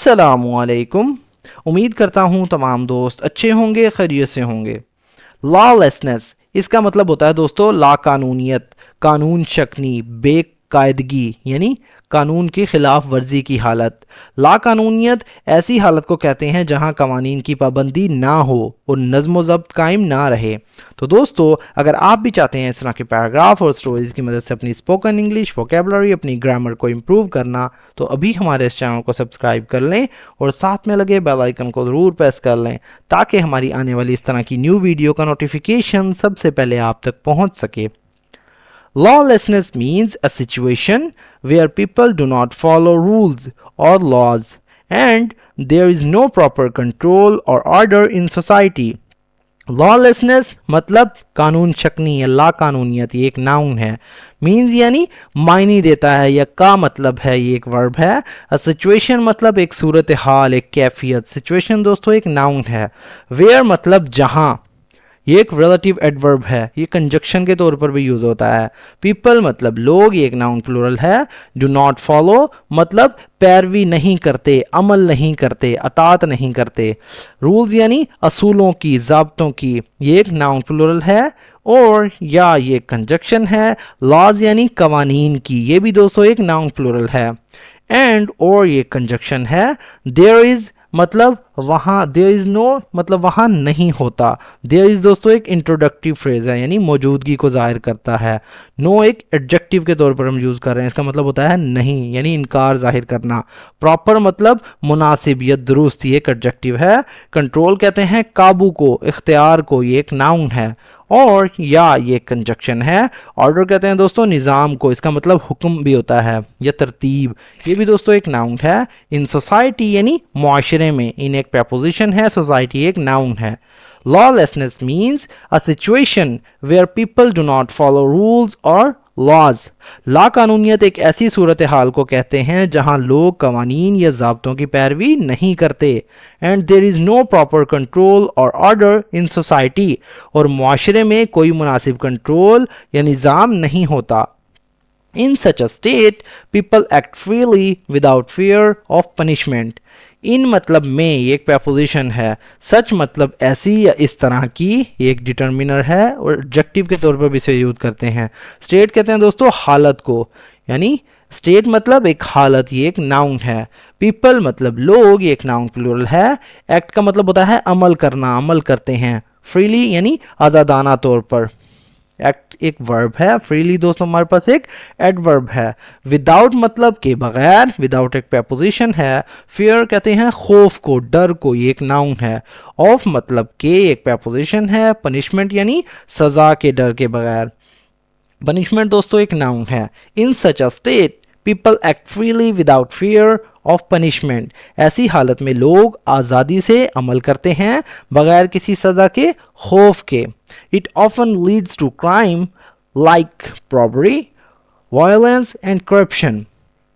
अस्सलामुअलैकुम। उम्मीद करता हूँ तमाम दोस्त अच्छे होंगे, खैरियत से होंगे। लॉलेसनेस इसका मतलब होता है दोस्तों लाकानूनियत, कानून शक्नी, बेकायदगी यानी कानून की खिलाफ वर्जी की हालत। लाकानूनियत ऐसी हालत को कहते हैं जहां कवानीन की पाबंदी ना हो और नज़्म व ज़ब्त कायम ना रहे। तो दोस्तों अगर आप भी चाहते हैं इस तरह के पैराग्राफ और स्टोरीज की मदद से अपनी स्पोकन इंग्लिश वोकेबलरी, अपनी ग्रामर को इम्प्रूव करना, तो अभी हमारे इस चैनल को सब्सक्राइब कर लें और साथ में लगे बेल आइकन को ज़रूर प्रेस कर लें ताकि हमारी आने वाली इस तरह की न्यू वीडियो का नोटिफिकेशन सबसे पहले आप तक पहुंच सके। Lawlessness means a situation where people do not follow rules or laws and there is no proper control or order in society. Lawlessness मतलब कानून शक्नी या ला कानूनियत, ये एक नाउन है। मीन्स यानी मायने देता है, या का मतलब है ये एक वर्ब है। अ सिचुएशन मतलब एक सूरत हाल, एक कैफियत। सिचुएशन दोस्तों एक नाउन है। वेयर मतलब जहां, ये एक रिलेटिव एडवर्ब है, ये कंजक्शन के तौर पर भी यूज होता है। पीपल मतलब लोग, ये एक नाउन प्लूरल है। डू नॉट फॉलो मतलब पैरवी नहीं करते, अमल नहीं करते, अतात नहीं करते। रूल्स यानी असूलों की, ज़ाब्तों की, ये एक नाउन प्लूरल है। और या ये कंजक्शन है। लॉज यानी कवानीन की, ये भी दोस्तों एक नाउन प्लूरल है। एंड और ये कंजक्शन है। देयर इज मतलब वहाँ, देयर इज नो मतलब वहाँ नहीं होता। देयर इज दोस्तों एक इंट्रोडक्टिव फ्रेज है, यानी मौजूदगी को जाहिर करता है। नो एक एडजेक्टिव के तौर पर हम यूज कर रहे हैं, इसका मतलब होता है नहीं, यानी इनकार जाहिर करना। प्रॉपर मतलब मुनासिब या दुरुस्त, ये एक एडजेक्टिव है। कंट्रोल कहते हैं काबू को, इख्तियार को, ये एक नाउन है। और या ये कंजक्शन है। ऑर्डर कहते हैं दोस्तों निज़ाम को, इसका मतलब हुक्म भी होता है या तरतीब, ये भी दोस्तों एक नाउन है। इन सोसाइटी यानी मुआशरे में, इन एक प्रपोजिशन है, सोसाइटी एक नाउन है। Lawlessness means a situation where people do not follow rules और लॉज। लाकानूनियत एक ऐसी सूरत हाल को कहते हैं जहां लोग कवानीन या ज़ाब्तों की पैरवी नहीं करते। And there is no proper control और ऑर्डर इन सोसाइटी, और मुआशरे में कोई मुनासिब कंट्रोल या निज़ाम नहीं होता। In such a state, people act freely without fear of punishment. इन मतलब में ये एक preposition है। सच मतलब ऐसी या इस तरह की, ये एक डिटर्मिनर है और एडजेक्टिव के तौर पर भी इसे यूज करते हैं। स्टेट कहते हैं दोस्तों हालत को, यानी स्टेट मतलब एक हालत, ये एक नाउन है। पीपल मतलब लोग, ये एक नाउन प्लूरल है। एक्ट का मतलब होता है अमल करना, अमल करते हैं। फ्रीली यानी आज़ादाना तौर पर। एक्ट एक वर्ब है। फ्रीली दोस्तों हमारे पास एक एडवर्ब है। विदाउट मतलब के बगैर, विदाउट एक प्रपोजिशन है। फियर कहते हैं खौफ को, डर को, ये एक नाउन है। ऑफ मतलब के, एक प्रपोजिशन है। पनिशमेंट यानी सजा के, डर के बगैर। पनिशमेंट दोस्तों एक नाउन है। In such a state people act freely without fear of punishment. ऐसी हालत में लोग आज़ादी से अमल करते हैं बगैर किसी सज़ा के, खौफ के। It often leads to crime like robbery, violence and corruption.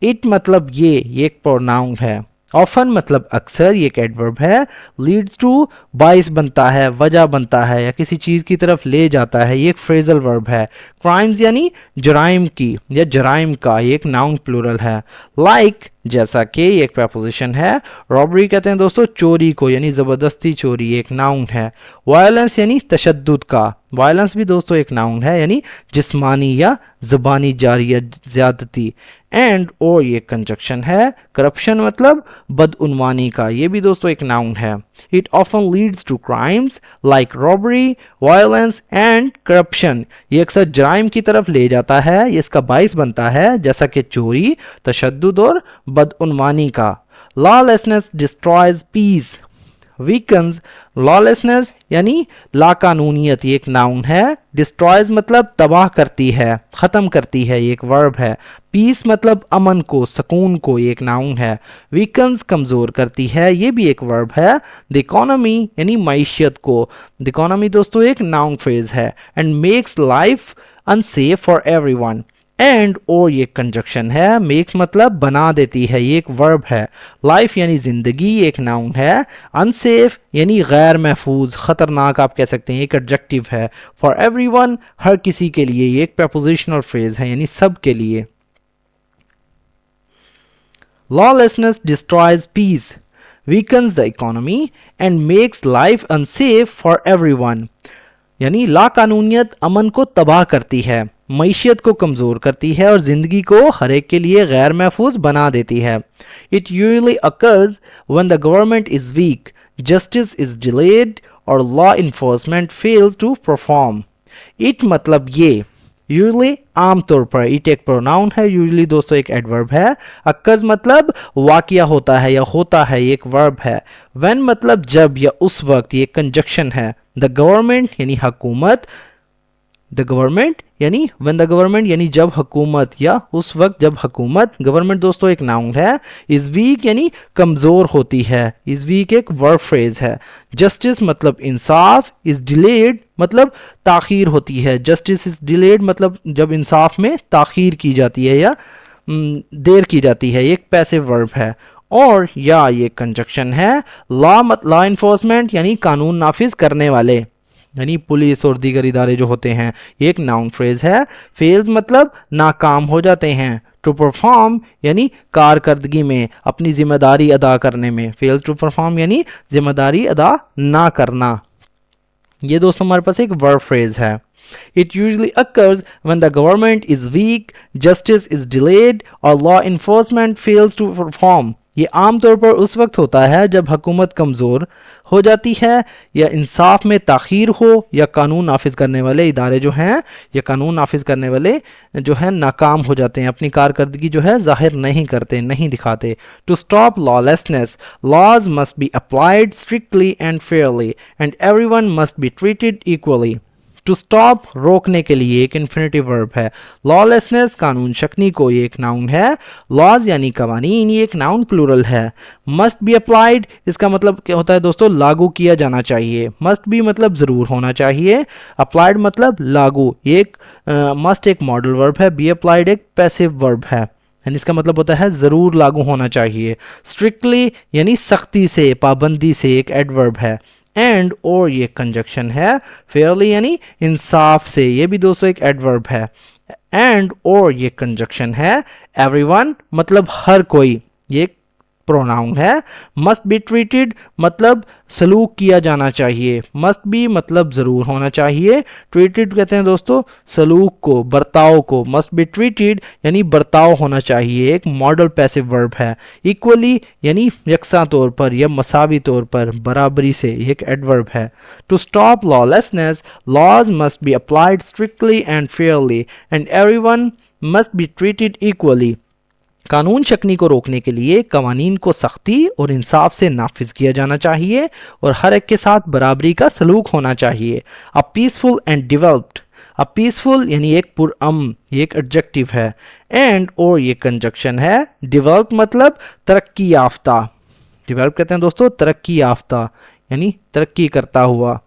It मतलब ये एक प्रोनाउन है। ऑफन मतलब अक्सर, ये एक एडवर्ब है। लीड्स टू बाइस बनता है, वजह बनता है, या किसी चीज़ की तरफ ले जाता है, ये एक फ्रेजल वर्ब है। क्राइम्स यानी जराइम की या जराइम का, ये एक नाउन प्लूरल है। लाइक जैसा कि, ये एक प्रपोजिशन है। रॉबरी कहते हैं दोस्तों चोरी को, यानी ज़बरदस्ती चोरी, ये एक नाउन है। वायलेंस यानी तशद्दुद का, वायलेंस भी दोस्तों एक नाउन है, यानी जिस्मानी या ज़बानी जारी या ज़्यादती। एंड और ये कंजक्शन है। करप्शन मतलब बदउनवानी का, ये भी दोस्तों एक नाउन है। It often leads to crimes like robbery, violence and corruption. ये अक्सर जराइम की तरफ ले जाता है, ये इसका बाइस बनता है, जैसा कि चोरी, तशद्दुद और बदउनवानी का। Lawlessness destroys peace, weakens. Lawlessness यानी लाकानूनियत, ये एक नाउन है। डिस्ट्रॉयज मतलब तबाह करती है, ख़त्म करती है, ये एक वर्ब है। पीस मतलब अमन को, सुकून को, ये एक नाउन है। वीकन्स कमज़ोर करती है, ये भी एक वर्ब है। द इकोनॉमी यानी मईशत को, द इकोनॉमी दोस्तों एक नाउन फ्रेज है। And makes life unsafe for everyone. And और ये कंजक्शन है। मेक्स मतलब बना देती है, ये एक वर्ब है। लाइफ यानी ज़िंदगी, एक नाउन है। अनसेफ यानी गैर महफूज, ख़तरनाक आप कह सकते हैं, एक एडजेक्टिव है। फॉर एवरीवन हर किसी के लिए, ये एक प्रपोजिशनल फ्रेज है, यानी सब के लिए। Lawlessness destroys peace, weakens the economy and makes life unsafe for everyone. यानी लाकानूनियत अमन को तबाह करती है, मईशत को कमज़ोर करती है और ज़िंदगी को हर एक के लिए गैर महफूज बना देती है. It usually occurs when the government is weak, justice is delayed और law enforcement fails to perform. It मतलब ये, यूजली आमतौर पर, इट एक प्रोनाउन है, यूजली दोस्तों एक एडवर्ब है. अक्कर्स मतलब वाकया होता है या होता है, ये एक वर्ब है. व्हेन मतलब जब या उस वक्त, ये एक कंजक्शन है. द गवर्नमेंट यानी हुकूमत, द गवर्नमेंट यानी व्हेन द गवर्नमेंट यानी जब हुकूमत या उस वक्त जब हुकूमत, गवर्नमेंट दोस्तों एक नाउन है. इज वीक यानी कमज़ोर होती है, इज वीक एक वर्ब फ्रेज है. जस्टिस मतलब इंसाफ, इज डिलेड मतलब ताख़ीर होती है. जस्टिस इज डिलेड मतलब जब इंसाफ में ताख़ीर की जाती है या देर की जाती है, एक पैसिव वर्ब है. और या ये कंजक्शन है. लॉ इन्फोर्समेंट यानी कानून नाफिज करने वाले, यानी पुलिस और दीगर इदारे जो होते हैं, ये एक नाउन फ्रेज है. फेल्स मतलब नाकाम हो जाते हैं. टू परफॉर्म यानी कारकर्दगी में, अपनी जिम्मेदारी अदा करने में. फेल्स टू परफॉर्म यानी जिम्मेदारी अदा ना करना. ये दोस्तों हमारे पास एक वर्ब फ्रेज है. It usually occurs when the government is weak, justice is delayed और law enforcement fails to perform. ये आमतौर पर उस वक्त होता है जब हुकूमत कमज़ोर हो जाती है या इंसाफ में ताख़ीर हो या कानून नाफिज करने वाले इदारे जो हैं या कानून नाफिज करने वाले जो हैं नाकाम हो जाते हैं, अपनी कारकर्दगी जो है ज़ाहिर नहीं करते, नहीं दिखाते. To stop lawlessness, laws must be applied strictly and fairly and everyone must be treated equally. To stop रोकने के लिए एक इन्फिनेटिव वर्ब है. लॉलेसनेस कानून शकनी को, ये एक नाउन है. लॉज यानी कवानीन, ये एक नाउन प्लूरल है. मस्ट बी अप्लाइड, इसका मतलब क्या होता है दोस्तों, लागू किया जाना चाहिए. मस्ट बी मतलब ज़रूर होना चाहिए. अप्लाइड मतलब लागू, ये एक मस्ट एक मॉडल वर्ब है. बी अप्लाइड एक पैसिव वर्ब है, यानी इसका मतलब होता है ज़रूर लागू होना चाहिए. स्ट्रिक्टली यानी सख्ती से, पाबंदी से, एक एडवर्ब है. एंड और ये कंजक्शन है. फेयरली यानी इंसाफ से, ये भी दोस्तों एक एडवर्ब है. एंड और ये कंजक्शन है. एवरीवन मतलब हर कोई, ये प्रोनाउन है. मस्ट बी ट्रीटेड मतलब सलूक किया जाना चाहिए. मस्ट बी मतलब ज़रूर होना चाहिए. ट्रीटेड कहते हैं दोस्तों सलूक को, बर्ताव को. मस्ट बी ट्रीटेड यानी बर्ताव होना चाहिए, एक मॉडल पैसिव वर्ब है. इक्वली यानी यकसा तौर पर या मसावी तौर पर, बराबरी से, एक एडवर्ब है. To stop lawlessness, laws must be applied strictly and fairly and everyone must be treated equally. कानून शकनी को रोकने के लिए कवानीन को सख्ती और इंसाफ से नाफिज किया जाना चाहिए और हर एक के साथ बराबरी का सलूक होना चाहिए. A peaceful and developed, a peaceful यानी एक पुरअमन, ये एक एडजेक्टिव है. एंड और ये कंजक्शन है. डिवेल्प मतलब तरक्की याफ्ता. डिवेल्प कहते हैं दोस्तों तरक्की याफ्ता, यानी तरक्की करता हुआ.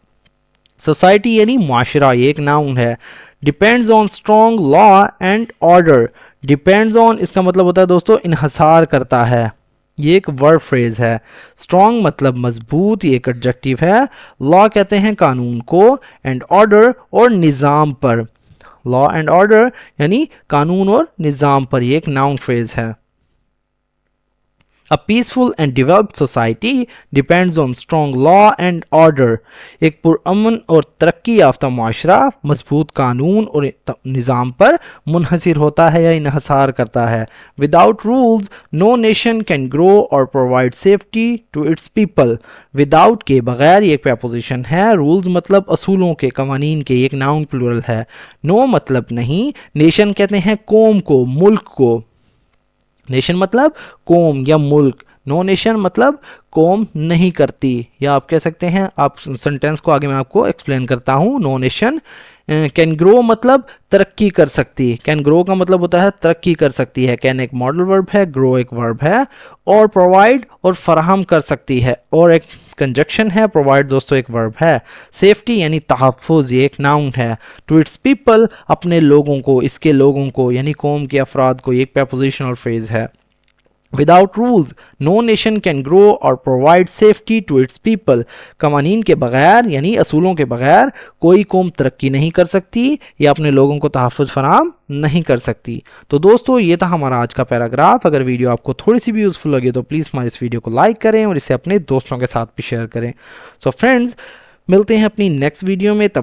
सोसाइटी यानी मुआशरा, ये एक नाउन है. Depends on strong law and order. Depends on इसका मतलब होता है दोस्तों इन्हसार करता है, ये एक वर्ब फ्रेज है. स्ट्रॉन्ग मतलब मजबूत, ये एक एडजेक्टिव है. लॉ कहते हैं कानून को, एंड ऑर्डर और निज़ाम पर. लॉ एंड ऑर्डर यानी कानून और निज़ाम पर, ये एक नाउन फ्रेज है. A peaceful and developed society depends on strong law and order. एक पुरअमन और तरक्की याफ्ता मुआशरा मजबूत कानून और निज़ाम पर मुनहसिर होता है या इन्हसार करता है. Without rules, no nation can grow or provide safety to its people. Without के बगैर ये एक preposition है. Rules मतलब असूलों के, कवानीन के, एक नाउन प्लूरल है. No मतलब नहीं. Nation कहते हैं कौम को, मुल्क को. नेशन मतलब कौम या मुल्क. नो नेशन मतलब कौम नहीं करती, या आप कह सकते हैं, आप सेंटेंस को आगे मैं आपको एक्सप्लेन करता हूँ. नो नेशन कैन ग्रो मतलब तरक्की कर सकती. कैन ग्रो का मतलब होता है तरक्की कर सकती है. कैन एक मॉडल वर्ब है, ग्रो एक वर्ब है. और प्रोवाइड और फराहम कर सकती है, और एक कंजक्शन है. प्रोवाइड दोस्तों एक वर्ब है. सेफ्टी यानी तहफ़्फ़ुज़, ये एक नाउन है. टू इट्स पीपल अपने लोगों को, इसके लोगों को यानी कौम के अफराद को, ये एक प्रीपोजिशनल फ्रेज है. Without rules no nation can grow और provide safety to its people. कवानीन के बगैर यानी असूलों के बगैर कोई कौम तरक्की नहीं कर सकती या अपने लोगों को तहफ़्फ़ुज़ फराम नहीं कर सकती। तो दोस्तों ये था हमारा आज का पैराग्राफ। अगर वीडियो आपको थोड़ी सी भी यूज़फुल लगे तो प्लीज़ हमारे इस वीडियो को लाइक करें और इसे अपने दोस्तों के साथ भी शेयर करें। सो फ्रेंड्स, मिलते हैं अपनी नेक्स्ट वीडियो में। तब